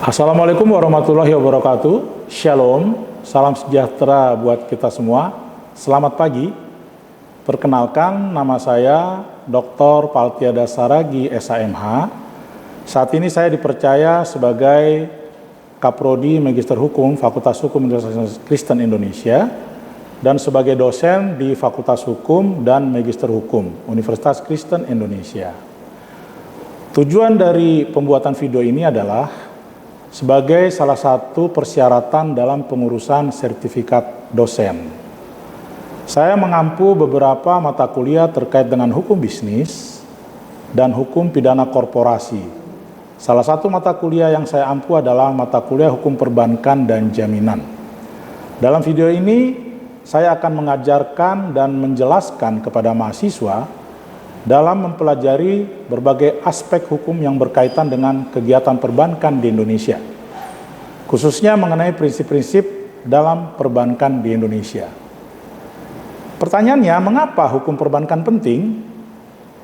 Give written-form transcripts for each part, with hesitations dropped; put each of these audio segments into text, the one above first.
Assalamualaikum warahmatullahi wabarakatuh. Shalom, salam sejahtera buat kita semua. Selamat pagi. Perkenalkan, nama saya Dr. Paltiada Saragi, SHMH. Saat ini saya dipercaya sebagai Kaprodi Magister Hukum Fakultas Hukum Universitas Kristen Indonesia dan sebagai dosen di Fakultas Hukum dan Magister Hukum Universitas Kristen Indonesia. Tujuan dari pembuatan video ini adalah sebagai salah satu persyaratan dalam pengurusan sertifikat dosen. Saya mengampu beberapa mata kuliah terkait dengan hukum bisnis dan hukum pidana korporasi. Salah satu mata kuliah yang saya ampu adalah mata kuliah hukum perbankan dan jaminan. Dalam video ini, saya akan mengajarkan dan menjelaskan kepada mahasiswa dalam mempelajari berbagai aspek hukum yang berkaitan dengan kegiatan perbankan di Indonesia, khususnya mengenai prinsip-prinsip dalam perbankan di Indonesia. Pertanyaannya, mengapa hukum perbankan penting?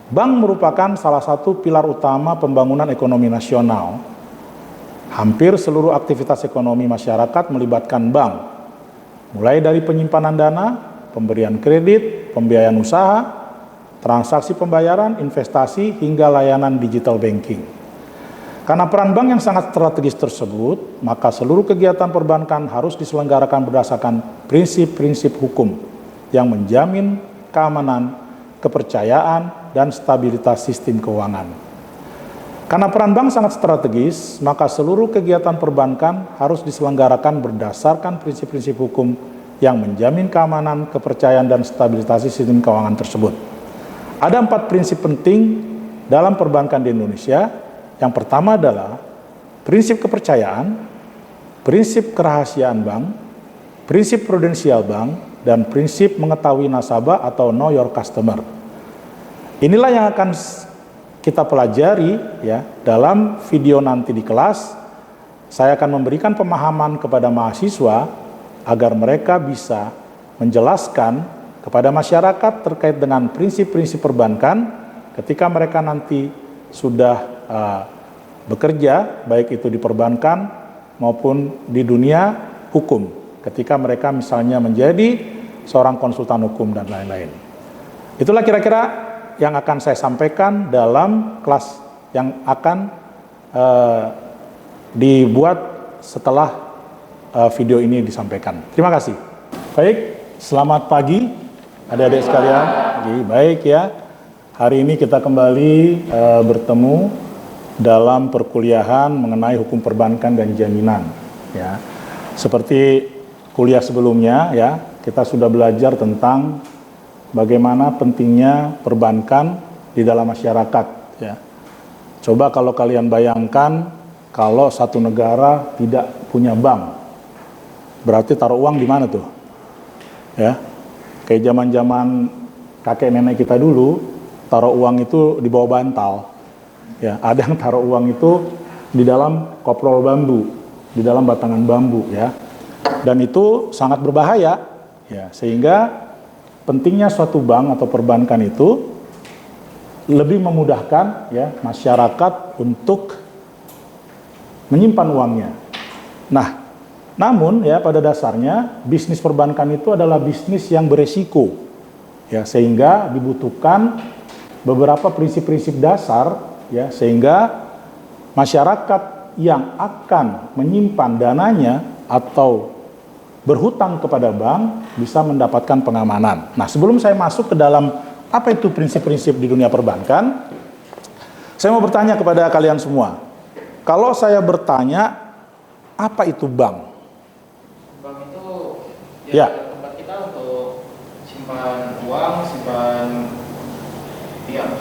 Bank merupakan salah satu pilar utama pembangunan ekonomi nasional. Hampir seluruh aktivitas ekonomi masyarakat melibatkan bank, mulai dari penyimpanan dana, pemberian kredit, pembiayaan usaha, transaksi pembayaran, investasi, hingga layanan digital banking. Karena peran bank yang sangat strategis tersebut, maka seluruh kegiatan perbankan harus diselenggarakan berdasarkan prinsip-prinsip hukum yang menjamin keamanan, kepercayaan, dan stabilitas sistem keuangan. Karena peran bank sangat strategis, maka seluruh kegiatan perbankan harus diselenggarakan berdasarkan prinsip-prinsip hukum yang menjamin keamanan, kepercayaan, dan stabilitas sistem keuangan tersebut. Ada 4 prinsip penting dalam perbankan di Indonesia. Yang pertama adalah prinsip kepercayaan, prinsip kerahasiaan bank, prinsip prudensial bank, dan prinsip mengetahui nasabah atau know your customer. Inilah yang akan kita pelajari ya dalam video nanti di kelas. Saya akan memberikan pemahaman kepada mahasiswa agar mereka bisa menjelaskan kepada masyarakat terkait dengan prinsip-prinsip perbankan ketika mereka nanti sudah bekerja, baik itu di perbankan maupun di dunia hukum, ketika mereka misalnya menjadi seorang konsultan hukum dan lain-lain. Itulah kira-kira yang akan saya sampaikan dalam kelas yang akan dibuat setelah video ini disampaikan. Terima kasih. Baik, selamat pagi. Adik-adik sekalian, baik ya. Hari ini kita kembali bertemu dalam perkuliahan mengenai hukum perbankan dan jaminan. Ya, seperti kuliah sebelumnya ya, kita sudah belajar tentang bagaimana pentingnya perbankan di dalam masyarakat. Ya, coba kalau kalian bayangkan kalau satu negara tidak punya bank, berarti taruh uang di mana tuh? Ya. Kayak zaman-zaman kakek nenek kita dulu, taruh uang itu di bawah bantal. Ya, ada yang taruh uang itu di dalam koprol bambu, di dalam batangan bambu ya. Dan itu sangat berbahaya ya, sehingga pentingnya suatu bank atau perbankan itu lebih memudahkan ya masyarakat untuk menyimpan uangnya. Nah, namun ya pada dasarnya bisnis perbankan itu adalah bisnis yang beresiko ya, sehingga dibutuhkan beberapa prinsip-prinsip dasar ya, sehingga masyarakat yang akan menyimpan dananya atau berhutang kepada bank bisa mendapatkan pengamanan. Nah, sebelum saya masuk ke dalam apa itu prinsip-prinsip di dunia perbankan, saya mau bertanya kepada kalian semua. Kalau saya bertanya apa itu bank? Ya. Tempat kita untuk simpan uang,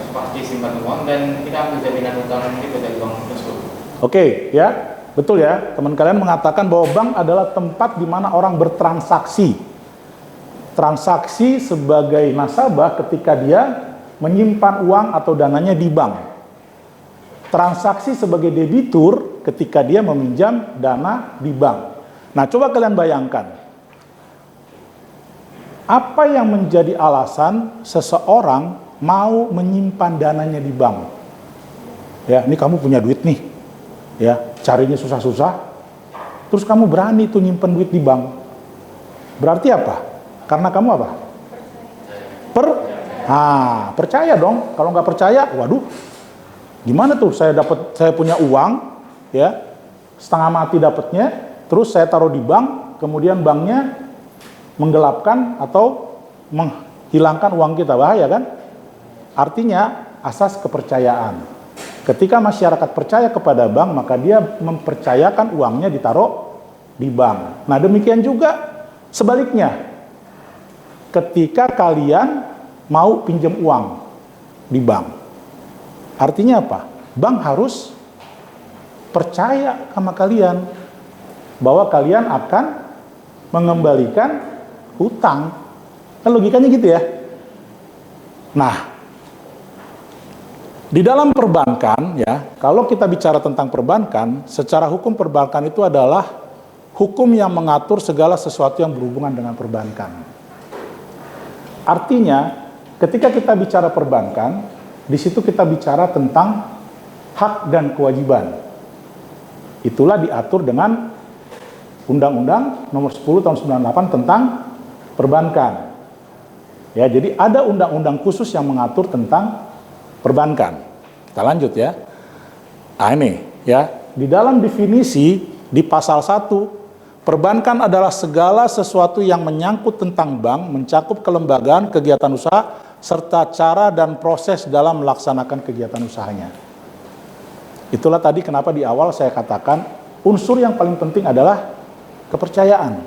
pasti simpan uang, dan kita ambil jaminan utang nanti dari bank tersebut. Oke, ya, betul ya. Teman kalian mengatakan bahwa bank adalah tempat di mana orang bertransaksi. Transaksi sebagai nasabah ketika dia menyimpan uang atau dananya di bank. Transaksi sebagai debitur ketika dia meminjam dana di bank. Nah, coba kalian bayangkan. Apa yang menjadi alasan seseorang mau menyimpan dananya di bank? Ya, ini kamu punya duit nih. Ya, carinya susah-susah, terus kamu berani tuh nyimpen duit di bank. Berarti apa? Karena kamu apa? Percaya dong. Kalau nggak percaya, waduh, gimana tuh saya punya uang, ya, setengah mati dapatnya, terus saya taruh di bank, kemudian banknya menggelapkan atau menghilangkan uang kita, bahaya kan? Artinya asas kepercayaan. Ketika masyarakat percaya kepada bank, maka dia mempercayakan uangnya ditaruh di bank. Nah, demikian juga sebaliknya. Ketika kalian mau pinjam uang di bank, artinya apa? Bank harus percaya sama kalian bahwa kalian akan mengembalikan hutang. Kan logikanya gitu ya. Nah, di dalam perbankan, ya, kalau kita bicara tentang perbankan, secara hukum perbankan itu adalah hukum yang mengatur segala sesuatu yang berhubungan dengan perbankan. Artinya, ketika kita bicara perbankan, di situ kita bicara tentang hak dan kewajiban. Itulah diatur dengan Undang-Undang Nomor 10 Tahun 98 tentang perbankan. Ya, jadi ada undang-undang khusus yang mengatur tentang perbankan. Kita lanjut ya. Nah, ini ya, di dalam definisi di pasal 1, perbankan adalah segala sesuatu yang menyangkut tentang bank, mencakup kelembagaan, kegiatan usaha, serta cara dan proses dalam melaksanakan kegiatan usahanya. Itulah tadi kenapa di awal saya katakan unsur yang paling penting adalah kepercayaan.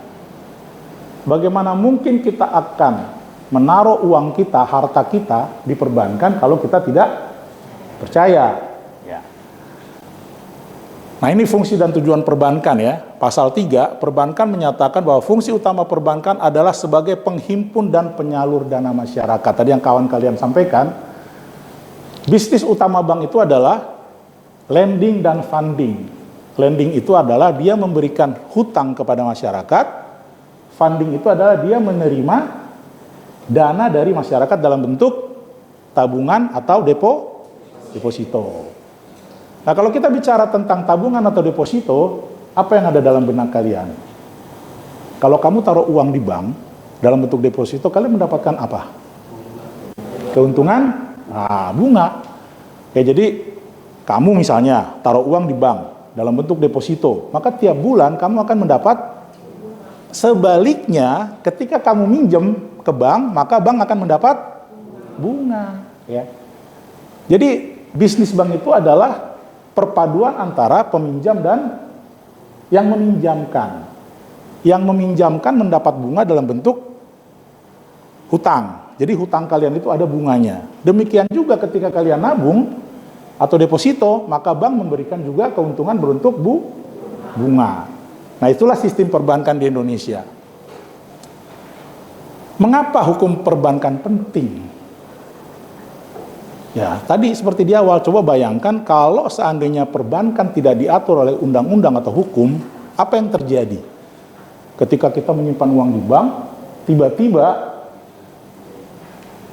Bagaimana mungkin kita akan menaruh uang kita, harta kita di perbankan kalau kita tidak percaya. Ya. Nah, ini fungsi dan tujuan perbankan ya. Pasal 3, perbankan menyatakan bahwa fungsi utama perbankan adalah sebagai penghimpun dan penyalur dana masyarakat. Tadi yang kawan kalian sampaikan, bisnis utama bank itu adalah lending dan funding. Lending itu adalah dia memberikan hutang kepada masyarakat, funding itu adalah dia menerima dana dari masyarakat dalam bentuk tabungan atau deposito. Nah, kalau kita bicara tentang tabungan atau deposito, apa yang ada dalam benak kalian? Kalau kamu taruh uang di bank dalam bentuk deposito, kalian mendapatkan apa? Keuntungan? Bunga. Ya, jadi kamu misalnya taruh uang di bank dalam bentuk deposito, maka tiap bulan kamu akan mendapat. Sebaliknya, ketika kamu minjem ke bank, maka bank akan mendapat bunga. Ya. Jadi bisnis bank itu adalah perpaduan antara peminjam dan yang meminjamkan. Yang meminjamkan mendapat bunga dalam bentuk hutang. Jadi hutang kalian itu ada bunganya. Demikian juga ketika kalian nabung atau deposito, maka bank memberikan juga keuntungan berbentuk bunga. Nah, itulah sistem perbankan di Indonesia. Mengapa hukum perbankan penting? Ya, tadi seperti di awal, coba bayangkan kalau seandainya perbankan tidak diatur oleh undang-undang atau hukum, apa yang terjadi? Ketika kita menyimpan uang di bank, tiba-tiba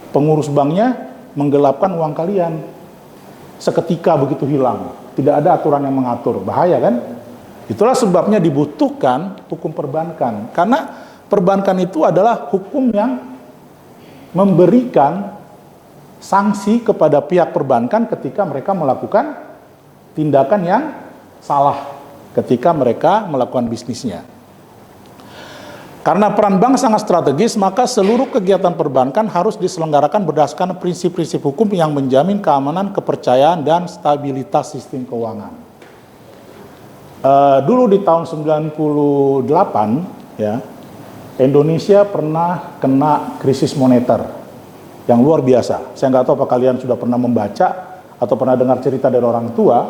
pengurus banknya menggelapkan uang kalian. Seketika begitu hilang, tidak ada aturan yang mengatur, bahaya kan? Itulah sebabnya dibutuhkan hukum perbankan. Karena perbankan itu adalah hukum yang memberikan sanksi kepada pihak perbankan ketika mereka melakukan tindakan yang salah ketika mereka melakukan bisnisnya. Karena peran bank sangat strategis, maka seluruh kegiatan perbankan harus diselenggarakan berdasarkan prinsip-prinsip hukum yang menjamin keamanan, kepercayaan, dan stabilitas sistem keuangan. Dulu di tahun 98, ya, Indonesia pernah kena krisis moneter yang luar biasa. Saya nggak tahu apa kalian sudah pernah membaca atau pernah dengar cerita dari orang tua.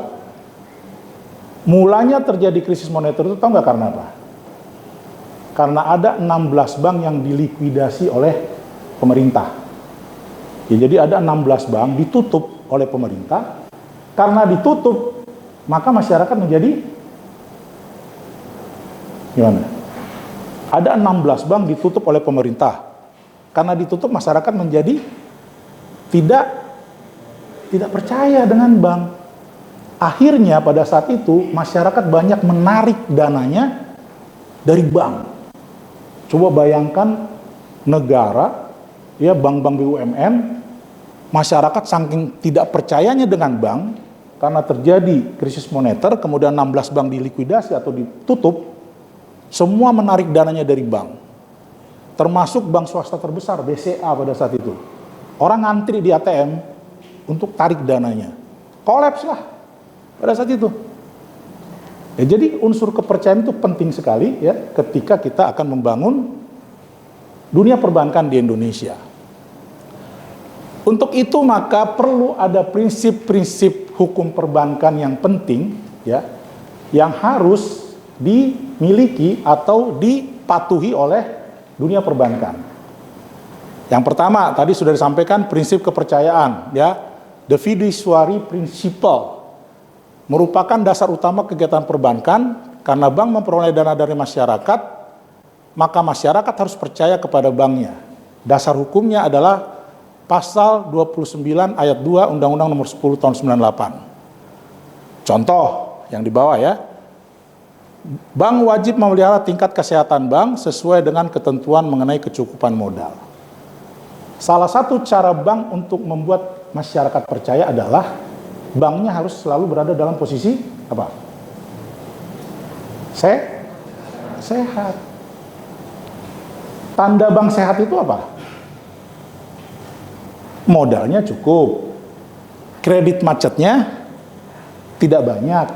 Mulanya terjadi krisis moneter itu tahu nggak karena apa? Karena ada 16 bank yang dilikuidasi oleh pemerintah. Ya, jadi ada 16 bank ditutup oleh pemerintah. Karena ditutup, maka masyarakat menjadi gimana? Ada 16 bank ditutup oleh pemerintah. Karena ditutup, masyarakat menjadi tidak percaya dengan bank. Akhirnya pada saat itu masyarakat banyak menarik dananya dari bank. Coba bayangkan negara, ya bank-bank BUMN, masyarakat saking tidak percayanya dengan bank karena terjadi krisis moneter, kemudian 16 bank dilikuidasi atau ditutup, semua menarik dananya dari bank. Termasuk bank swasta terbesar BCA pada saat itu. Orang ngantri di ATM untuk tarik dananya. Kolaps lah pada saat itu. Ya, jadi unsur kepercayaan itu penting sekali ya ketika kita akan membangun dunia perbankan di Indonesia. Untuk itu maka perlu ada prinsip-prinsip hukum perbankan yang penting ya, yang harus dimiliki atau dipatuhi oleh dunia perbankan. Yang pertama tadi sudah disampaikan prinsip kepercayaan ya, the fiduciary principle merupakan dasar utama kegiatan perbankan. Karena bank memperoleh dana dari masyarakat, maka masyarakat harus percaya kepada banknya. Dasar hukumnya adalah pasal 29 ayat 2 Undang-Undang nomor 10 tahun 98. Contoh yang di bawah ya. Bank wajib memelihara tingkat kesehatan bank sesuai dengan ketentuan mengenai kecukupan modal. Salah satu cara bank untuk membuat masyarakat percaya adalah banknya harus selalu berada dalam posisi apa? Sehat. Tanda bank sehat itu apa? Modalnya cukup, kredit macetnya tidak banyak,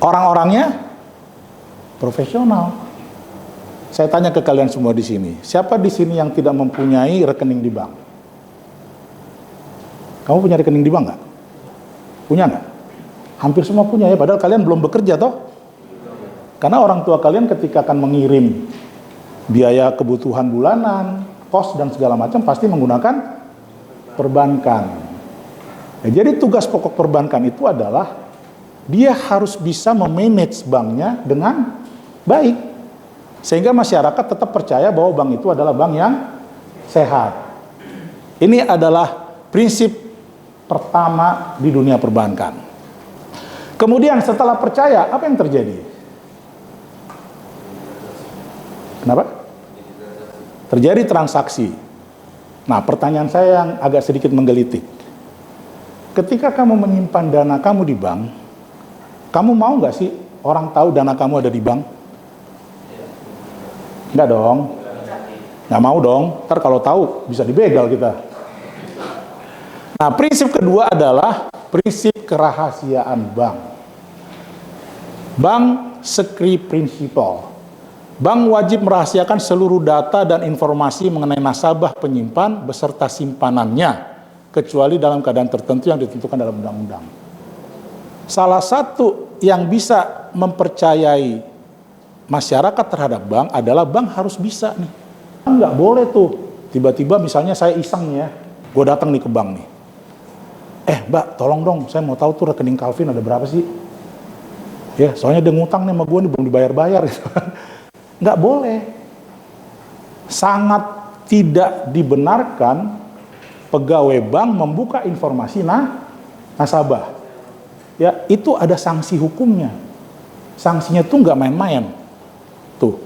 orang-orangnya profesional. Saya tanya ke kalian semua di sini, siapa di sini yang tidak mempunyai rekening di bank? Kamu punya rekening di bank nggak? Punya nggak? Hampir semua punya ya, padahal kalian belum bekerja toh? Karena orang tua kalian ketika akan mengirim biaya kebutuhan bulanan, kos dan segala macam pasti menggunakan perbankan. Ya, jadi tugas pokok perbankan itu adalah dia harus bisa memanage banknya dengan baik. Sehingga masyarakat tetap percaya bahwa bank itu adalah bank yang sehat. Ini adalah prinsip pertama di dunia perbankan. Kemudian setelah percaya, apa yang terjadi? Kenapa? Terjadi transaksi. Nah, pertanyaan saya yang agak sedikit menggelitik. Ketika kamu menyimpan dana kamu di bank, kamu mau nggak sih orang tahu dana kamu ada di bank? Nggak dong. Nggak mau dong. Ntar kalau tahu bisa dibegal kita. Nah, prinsip kedua adalah prinsip kerahasiaan bank. Bank secret principle. Bank wajib merahasiakan seluruh data dan informasi mengenai nasabah penyimpan beserta simpanannya, kecuali dalam keadaan tertentu yang ditentukan dalam undang-undang. Salah satu yang bisa mempercayai masyarakat terhadap bank adalah bank harus bisa nih. Nggak boleh tuh, tiba-tiba misalnya saya iseng nih ya, gue datang nih ke bank nih. Mbak, tolong dong, saya mau tahu tuh rekening Calvin ada berapa sih? Ya, soalnya dia ngutang nih sama gue nih, belum dibayar-bayar gitu. Nggak boleh. Sangat tidak dibenarkan pegawai bank membuka informasi nasabah. Ya, itu ada sanksi hukumnya. Sanksinya tuh nggak main-main. Tuh.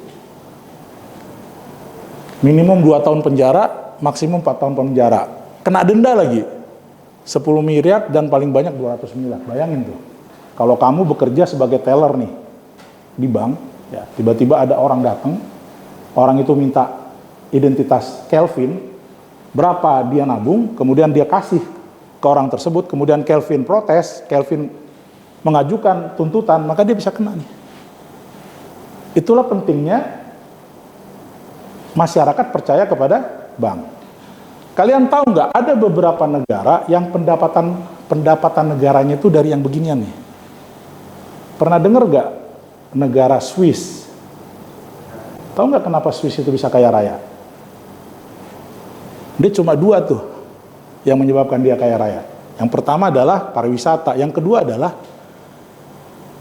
Minimum 2 tahun penjara, maksimum 4 tahun penjara. Kena denda lagi. 10 miliar dan paling banyak 200 miliar. Bayangin tuh. Kalau kamu bekerja sebagai teller nih di bank, ya, tiba-tiba ada orang datang, orang itu minta identitas Kelvin, berapa dia nabung, kemudian dia kasih ke orang tersebut, kemudian Kelvin protes, Kelvin mengajukan tuntutan, maka dia bisa kena nih. Itulah pentingnya masyarakat percaya kepada bank. Kalian tahu nggak, ada beberapa negara yang pendapatan negaranya itu dari yang beginian nih. Pernah dengar nggak negara Swiss? Tahu nggak kenapa Swiss itu bisa kaya raya? Dia cuma 2 tuh yang menyebabkan dia kaya raya. Yang pertama adalah pariwisata, yang kedua adalah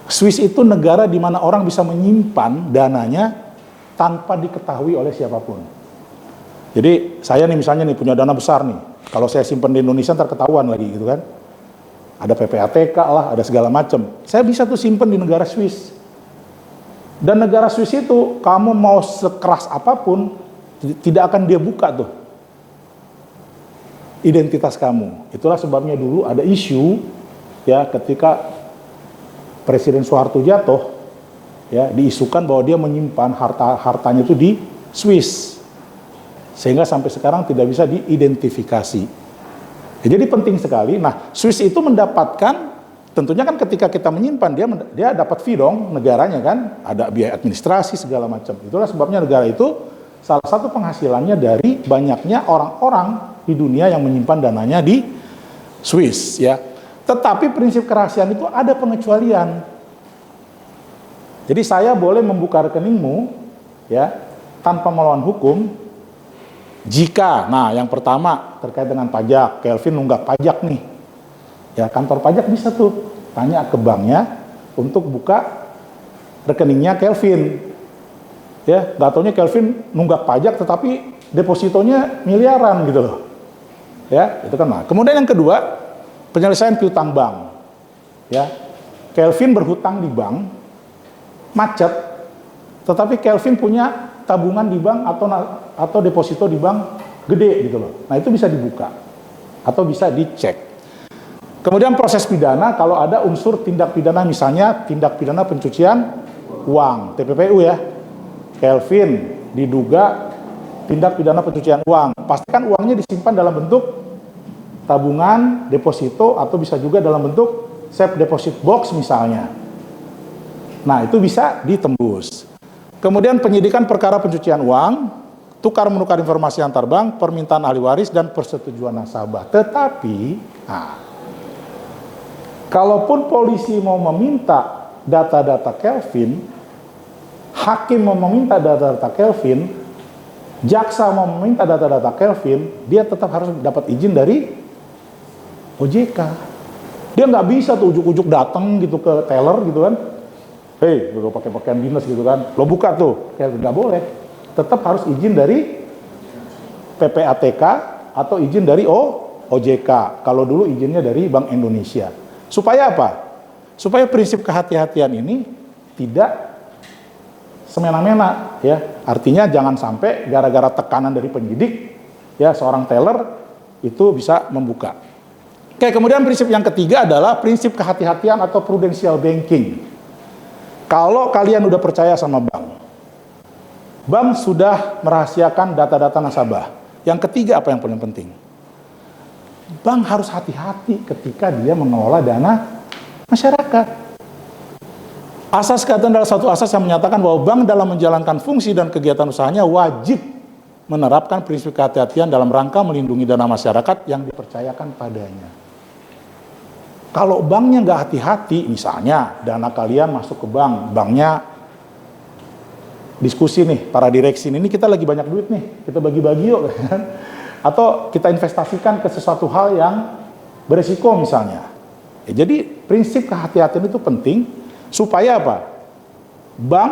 Swiss itu negara di mana orang bisa menyimpan dananya tanpa diketahui oleh siapapun. Jadi saya nih misalnya nih punya dana besar nih, kalau saya simpan di Indonesia ntar ketahuan lagi gitu kan. ada PPATK lah, ada segala macam. Saya bisa tuh simpen di negara Swiss. Dan negara Swiss itu kamu mau sekeras apapun tidak akan dia buka tuh identitas kamu. Itulah sebabnya dulu ada isu ya ketika Presiden Soeharto jatuh ya diisukan bahwa dia menyimpan hartanya itu di Swiss. Sehingga sampai sekarang tidak bisa diidentifikasi. Ya, jadi penting sekali. Nah, Swiss itu mendapatkan tentunya kan ketika kita menyimpan dia dapat fee dong negaranya kan, ada biaya administrasi segala macam. Itulah sebabnya negara itu salah satu penghasilannya dari banyaknya orang-orang di dunia yang menyimpan dananya di Swiss ya. Tetapi prinsip kerahasiaan itu ada pengecualian. Jadi saya boleh membuka rekeningmu ya tanpa melawan hukum jika, nah yang pertama terkait dengan pajak, Kelvin nunggak pajak nih. Ya kantor pajak bisa tuh tanya ke banknya untuk buka rekeningnya Kelvin. Ya, nggak taunya Kelvin nunggak pajak tetapi depositonya miliaran gitu loh. Ya, itu kan. Nah, kemudian yang kedua, penyelesaian piutang bank. Ya. Kelvin berhutang di bank, macet, tetapi Kelvin punya tabungan di bank atau deposito di bank gede gitu loh. Nah, itu bisa dibuka atau bisa dicek. Kemudian proses pidana kalau ada unsur tindak pidana misalnya tindak pidana pencucian uang, TPPU ya. Kelvin diduga tindak pidana pencucian uang. Pastikan uangnya disimpan dalam bentuk tabungan, deposito atau bisa juga dalam bentuk safe deposit box misalnya. Nah, itu bisa ditembus. Kemudian penyidikan perkara pencucian uang, tukar menukar informasi antar bank, permintaan ahli waris dan persetujuan nasabah. Tetapi, kalaupun polisi mau meminta data-data Kelvin, hakim mau meminta data-data Kelvin, jaksa mau meminta data-data Kelvin, dia tetap harus dapat izin dari OJK. Dia nggak bisa tuh ujuk-ujuk datang gitu ke teller gitu kan, hei, lo pakai pakaian dinas gitu kan, lo buka tuh, kayak nggak boleh. Tetap harus izin dari PPATK atau izin dari OJK. Kalau dulu izinnya dari Bank Indonesia. Supaya apa? Supaya prinsip kehati-hatian ini tidak semena-mena ya. Artinya jangan sampai gara-gara tekanan dari penyidik ya seorang teller itu bisa membuka. Oke, kemudian prinsip yang ketiga adalah prinsip kehati-hatian atau prudential banking. Kalau kalian udah percaya sama bank sudah merahasiakan data-data nasabah. Yang ketiga apa yang paling penting? Bank harus hati-hati ketika dia mengelola dana masyarakat. Asas kesehatan adalah satu asas yang menyatakan bahwa bank dalam menjalankan fungsi dan kegiatan usahanya wajib menerapkan prinsip kehati-hatian dalam rangka melindungi dana masyarakat yang dipercayakan padanya. Kalau banknya nggak hati-hati, misalnya dana kalian masuk ke bank, banknya diskusi nih, para direksi ini kita lagi banyak duit nih, kita bagi-bagi yuk. Atau kita investasikan ke sesuatu hal yang beresiko misalnya. Ya, jadi prinsip kehati-hatian itu penting supaya apa? Bank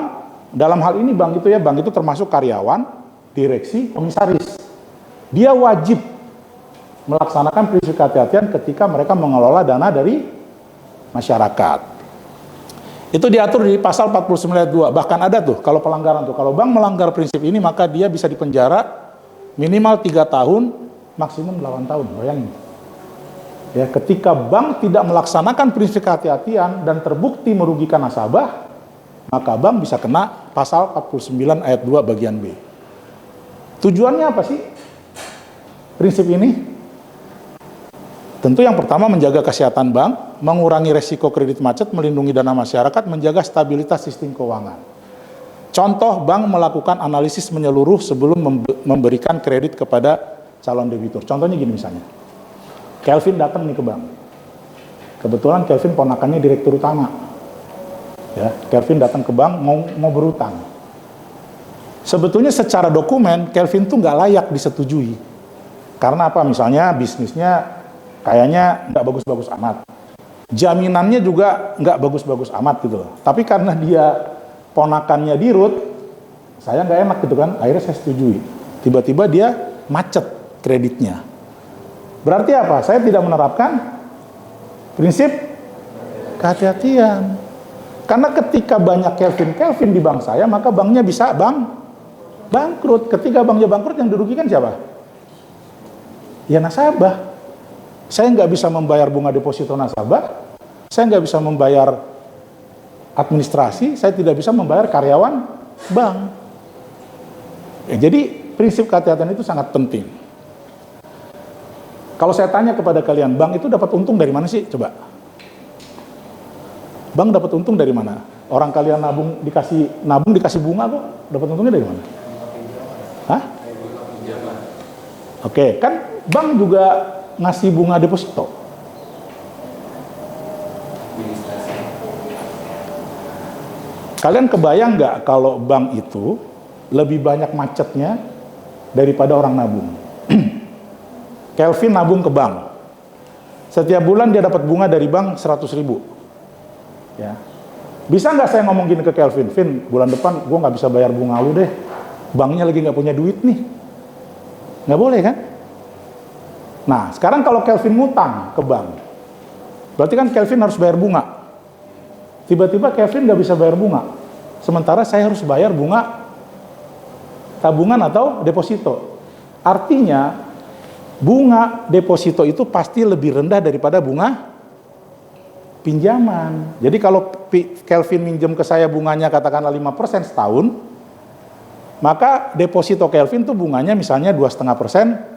dalam hal ini bank itu termasuk karyawan, direksi, komisaris. Dia wajib melaksanakan prinsip kehati-hatian ketika mereka mengelola dana dari masyarakat. Itu diatur di pasal 49 ayat 2. Bahkan ada tuh kalau pelanggaran tuh, kalau bank melanggar prinsip ini maka dia bisa dipenjara minimal 3 tahun, maksimum 8 tahun, bayangin. Ya, ketika bank tidak melaksanakan prinsip kehati-hatian dan terbukti merugikan nasabah, maka bank bisa kena pasal 49 ayat 2 bagian B. Tujuannya apa sih prinsip ini? Tentu yang pertama menjaga kesehatan bank, mengurangi resiko kredit macet, melindungi dana masyarakat, menjaga stabilitas sistem keuangan. Contoh, bank melakukan analisis menyeluruh sebelum memberikan kredit kepada calon debitur. Contohnya gini misalnya, Kelvin datang nih ke bank. Kebetulan Kelvin ponakannya direktur utama. Ya, Kelvin datang ke bank mau berutang. Sebetulnya secara dokumen Kelvin tuh nggak layak disetujui. Karena apa? Misalnya bisnisnya kayaknya nggak bagus-bagus amat. Jaminannya juga nggak bagus-bagus amat gitu loh. Tapi karena dia ponakannya dirut, saya nggak enak gitu kan, akhirnya saya setujui. Tiba-tiba dia macet kreditnya. Berarti apa? Saya tidak menerapkan Prinsip kehati-hatian. Karena ketika banyak Kelvin di bank saya, maka banknya bisa bangkrut. Ketika banknya bangkrut, yang dirugikan siapa? Ya nasabah. Saya nggak bisa membayar bunga deposito nasabah, saya nggak bisa membayar administrasi, saya tidak bisa membayar karyawan bank. Ya, jadi prinsip kehati-hatian itu sangat penting. Kalau saya tanya kepada kalian, bank itu dapat untung dari mana sih? Coba. Bank dapat untung dari mana? Orang kalian nabung dikasih bunga kok, dapat untungnya dari mana? Hah? Oke, kan bank juga ngasih bunga deposito. Kalian kebayang nggak kalau bank itu lebih banyak macetnya daripada orang nabung? Kelvin nabung ke bank. Setiap bulan dia dapat bunga dari bank 100.000. Ya. Bisa nggak saya ngomong gini ke Kelvin, Vin, bulan depan gue nggak bisa bayar bunga lu deh, banknya lagi nggak punya duit nih. Nggak boleh kan? Nah, sekarang kalau Kelvin ngutang ke bank, berarti kan Kelvin harus bayar bunga. Tiba-tiba Kelvin nggak bisa bayar bunga, sementara saya harus bayar bunga tabungan atau deposito. Artinya, bunga deposito itu pasti lebih rendah daripada bunga pinjaman. Jadi kalau Kelvin minjem ke saya bunganya katakanlah 5% setahun, maka deposito Kelvin tuh bunganya misalnya 2,5%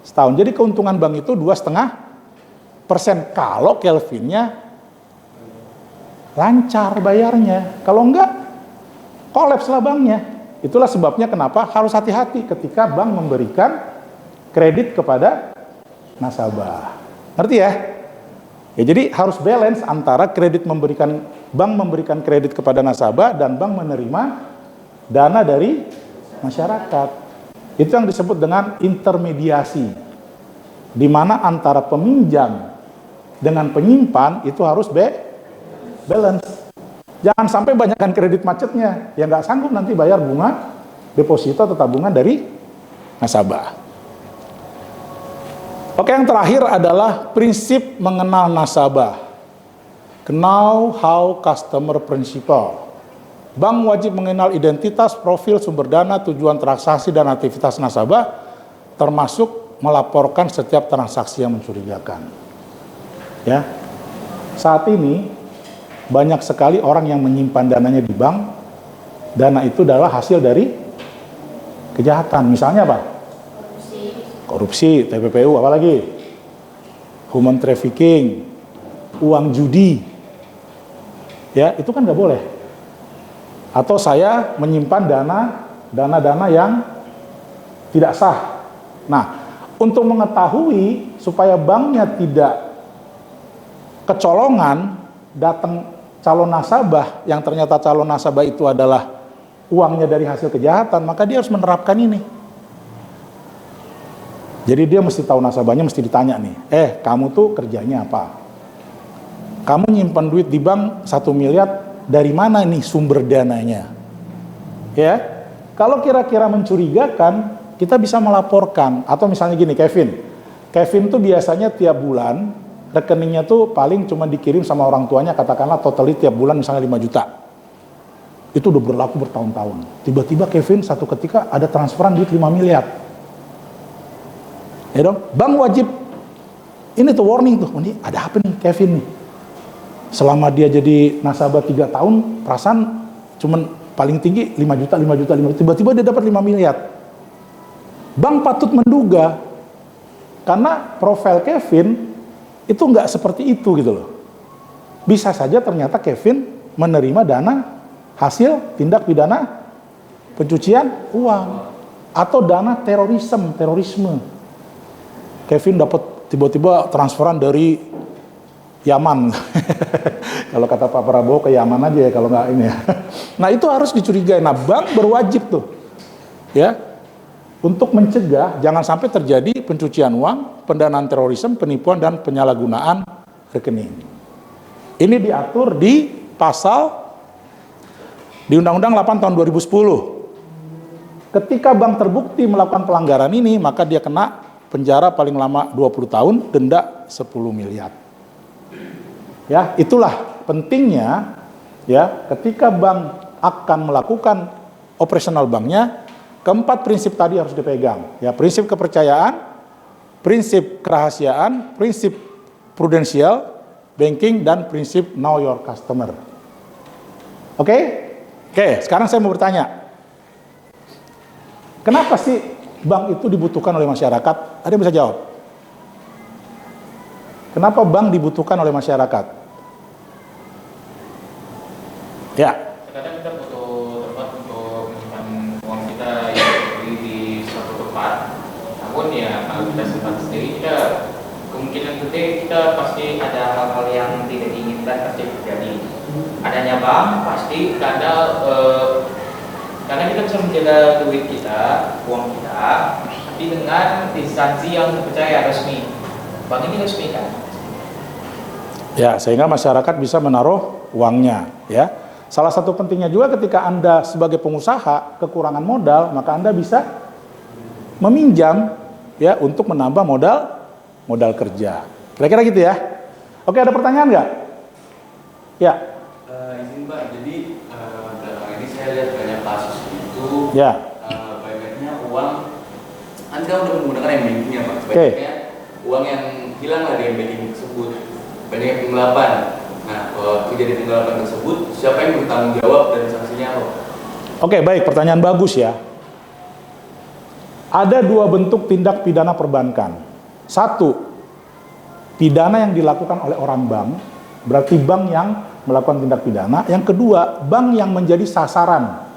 setahun. Jadi keuntungan bank itu 2,5% kalau Kelvinnya lancar bayarnya. Kalau enggak, kolaps lah banknya. Itulah sebabnya kenapa harus hati-hati ketika bank memberikan kredit kepada nasabah. Ngerti ya? Ya, jadi harus balance antara bank memberikan kredit kepada nasabah dan bank menerima dana dari masyarakat. Itu yang disebut dengan intermediasi, di mana antara peminjam dengan penyimpan itu harus balance. Jangan sampai banyakkan kredit macetnya, ya nggak sanggup nanti bayar bunga deposito atau tabungan dari nasabah. Oke, yang terakhir adalah prinsip mengenal nasabah. Know how customer principle. Bank wajib mengenal identitas, profil, sumber dana, tujuan transaksi, dan aktivitas nasabah, termasuk melaporkan setiap transaksi yang mencurigakan. Ya, saat ini banyak sekali orang yang menyimpan dananya di bank. Dana itu adalah hasil dari kejahatan. Misalnya apa? Korupsi, TPPU, apalagi? Human trafficking, uang judi. Ya, itu kan nggak boleh. Atau saya menyimpan dana yang tidak sah. Nah, untuk mengetahui supaya banknya tidak kecolongan, datang calon nasabah yang ternyata calon nasabah itu adalah uangnya dari hasil kejahatan, maka dia harus menerapkan ini. Jadi dia mesti tahu nasabahnya, mesti ditanya nih, kamu tuh kerjanya apa? Kamu nyimpan duit di bank 1 miliar, dari mana nih sumber dananya? Ya, kalau kira-kira mencurigakan, kita bisa melaporkan. Atau misalnya gini, Kevin tuh biasanya tiap bulan, rekeningnya tuh paling cuma dikirim sama orang tuanya, katakanlah totally tiap bulan misalnya 5 juta. Itu udah berlaku bertahun-tahun. Tiba-tiba Kevin satu ketika ada transferan duit 5 miliar. Ya dong, bank wajib ini tuh warning tuh, ini ada apa nih Kevin nih? Selama dia jadi nasabah 3 tahun, perasaan cuman paling tinggi 5 juta, tiba-tiba dia dapat 5 miliar. Bank patut menduga, karena profil Kevin itu nggak seperti itu gitu loh. Bisa saja ternyata Kevin menerima dana hasil tindak pidana pencucian uang atau dana terorisme. Kevin dapat tiba-tiba transferan dari Yaman. Kalau kata Pak Prabowo ke Yaman aja ya kalau nggak ini ya. Nah, itu harus dicurigai. Nah, bank berwajib tuh ya untuk mencegah jangan sampai terjadi pencucian uang, pendanaan terorisme, penipuan dan penyalahgunaan rekening. Ini diatur di pasal di Undang-Undang 8 tahun 2010. Ketika bank terbukti melakukan pelanggaran ini, maka dia kena penjara paling lama 20 tahun, denda 10 miliar. Ya, itulah pentingnya ya ketika bank akan melakukan operasional banknya, keempat prinsip tadi harus dipegang. Ya, prinsip kepercayaan, prinsip kerahasiaan, prinsip prudensial banking, dan prinsip know your customer. Oke? Oke, sekarang saya mau bertanya. Kenapa sih bank itu dibutuhkan oleh masyarakat? Ada yang bisa jawab? Kenapa bank dibutuhkan oleh masyarakat? Ya. Kadang kita butuh tempat untuk menyimpan uang kita yang berdiri di suatu tempat. Namun ya kalau kita simpan sendiri, kita kemungkinan gede kita pasti ada hal-hal yang tidak diinginkan pasti terjadi. Adanya bank pasti karena kita bisa menjaga duit kita, uang kita, tapi dengan instansi yang terpercaya resmi. Bank ini resmi kan? Ya, sehingga masyarakat bisa menaruh uangnya, ya. Salah satu pentingnya juga ketika Anda sebagai pengusaha kekurangan modal, maka Anda bisa meminjam ya untuk menambah modal kerja. Kira-kira gitu ya. Oke, ada pertanyaan nggak? Ya. Izin Pak, jadi belakangan ini saya lihat banyak kasus itu Ya. banyaknya uang, Anda udah menggunakan m-banking ya Pak, Oke. banyaknya uang yang hilang lah di m-banking tersebut, banyak penggelapan. Nah, kalau kejadian penggelapan tersebut, siapa yang bertanggung jawab dan sanksinya apa? Oke, baik, pertanyaan bagus ya. Ada dua bentuk tindak pidana perbankan. Satu, pidana yang dilakukan oleh orang bank, berarti bank yang melakukan tindak pidana. Yang kedua, bank yang menjadi sasaran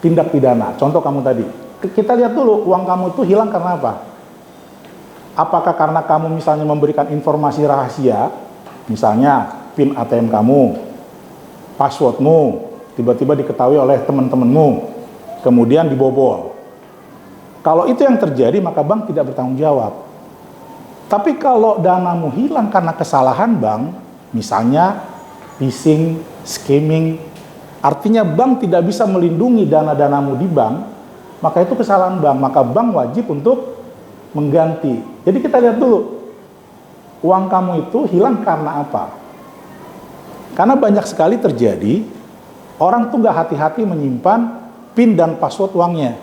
tindak pidana. Contoh kamu tadi. Kita lihat dulu, uang kamu itu hilang karena apa? Apakah karena kamu misalnya memberikan informasi rahasia, misalnya PIN ATM kamu, passwordmu, tiba-tiba diketahui oleh teman-temanmu, kemudian dibobol. Kalau itu yang terjadi, maka bank tidak bertanggung jawab. Tapi kalau danamu hilang karena kesalahan bank, misalnya phishing, skimming, artinya bank tidak bisa melindungi dana-danamu di bank, maka itu kesalahan bank, maka bank wajib untuk mengganti. Jadi kita lihat dulu, uang kamu itu hilang karena apa? Karena banyak sekali terjadi, orang tuh nggak hati-hati menyimpan PIN dan password uangnya.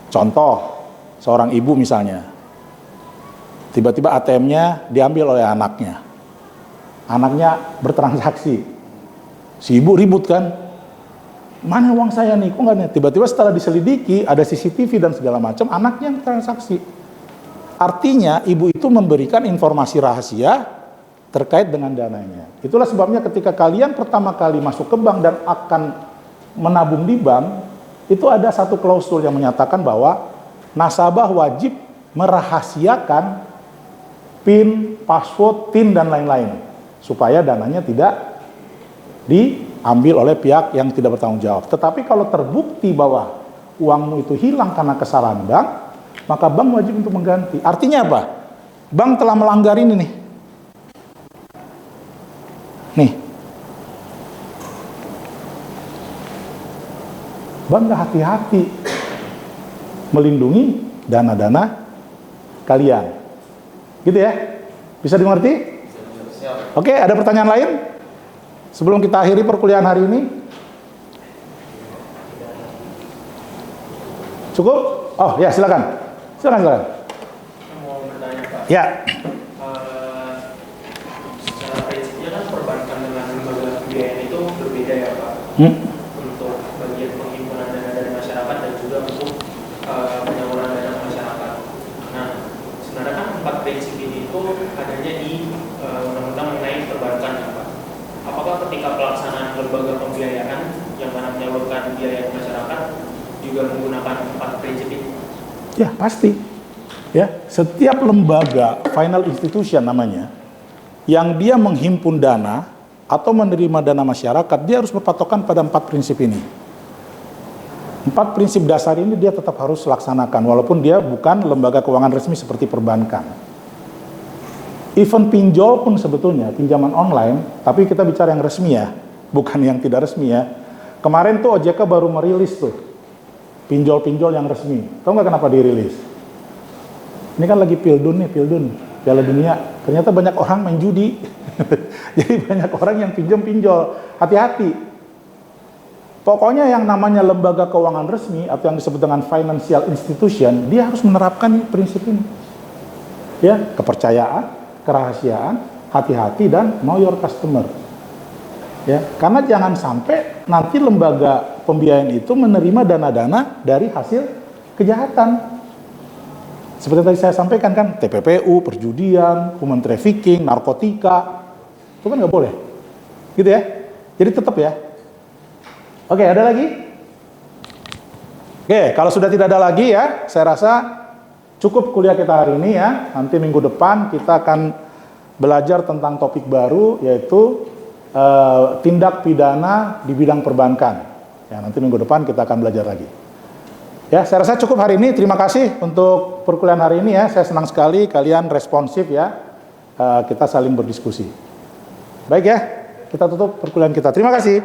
Contoh, seorang ibu misalnya, tiba-tiba ATM-nya diambil oleh anaknya. Anaknya bertransaksi. Si ibu ribut kan, mana uang saya nih, kok nggak nih? Tiba-tiba setelah diselidiki, ada CCTV dan segala macam, anaknya yang transaksi. Artinya ibu itu memberikan informasi rahasia terkait dengan dananya. Itulah sebabnya ketika kalian pertama kali masuk ke bank dan akan menabung di bank, itu ada satu klausul yang menyatakan bahwa nasabah wajib merahasiakan PIN, password, TIN, dan lain-lain, supaya dananya tidak diambil oleh pihak yang tidak bertanggung jawab. Tetapi kalau terbukti bahwa uangmu itu hilang karena kesalahan bank, maka bank wajib untuk mengganti. Artinya apa? Bank telah melanggar ini nih. Nih. Bank nggak hati-hati melindungi dana-dana kalian. Gitu ya? Bisa dimengerti? Oke, ada pertanyaan lain? Sebelum kita akhiri perkuliahan hari ini? Cukup? Oh ya, silakan. Silakan. Mau bertanya Pak. Ya. Secara prinsipnya kan perbankan dengan lembaga pembiayaan itu berbeda ya Pak. Untuk bagian penghimpunan dana dari masyarakat dan juga untuk penyaluran dana masyarakat. Nah, sebenarnya kan 4 prinsip ini itu adanya di undang-undang mengenai perbankan ya Pak. Apakah ketika pelaksanaan lembaga pembiayaan yang mana menyalurkan biaya ke masyarakat juga menggunakan 4 prinsip ini? Ya, pasti. Ya, setiap lembaga final institution namanya yang dia menghimpun dana atau menerima dana masyarakat, dia harus berpatokan pada 4 prinsip ini. 4 prinsip dasar ini dia tetap harus laksanakan walaupun dia bukan lembaga keuangan resmi seperti perbankan. Even pinjol pun sebetulnya pinjaman online, tapi kita bicara yang resmi ya, bukan yang tidak resmi ya. Kemarin tuh OJK baru merilis tuh pinjol-pinjol yang resmi. Tahu nggak kenapa dirilis? Ini kan lagi Pildun nih, Piala Dunia. Ternyata banyak orang main judi. Jadi banyak orang yang pinjol. Hati-hati. Pokoknya yang namanya lembaga keuangan resmi atau yang disebut dengan financial institution, dia harus menerapkan prinsip ini. Ya, kepercayaan, kerahasiaan, hati-hati, dan know your customer. Ya, karena jangan sampai nanti lembaga pembiayaan itu menerima dana-dana dari hasil kejahatan. Seperti tadi saya sampaikan kan, TPPU, perjudian, human trafficking, narkotika, itu kan nggak boleh. Gitu ya. Jadi tetap ya. Oke, ada lagi? Oke, kalau sudah tidak ada lagi ya, saya rasa cukup kuliah kita hari ini ya. Nanti minggu depan kita akan belajar tentang topik baru, yaitu tindak pidana di bidang perbankan. Ya, nanti minggu depan kita akan belajar lagi. Ya, saya rasa cukup hari ini. Terima kasih untuk perkuliahan hari ini ya. Saya senang sekali kalian responsif ya. Kita saling berdiskusi. Baik ya, kita tutup perkuliahan kita. Terima kasih.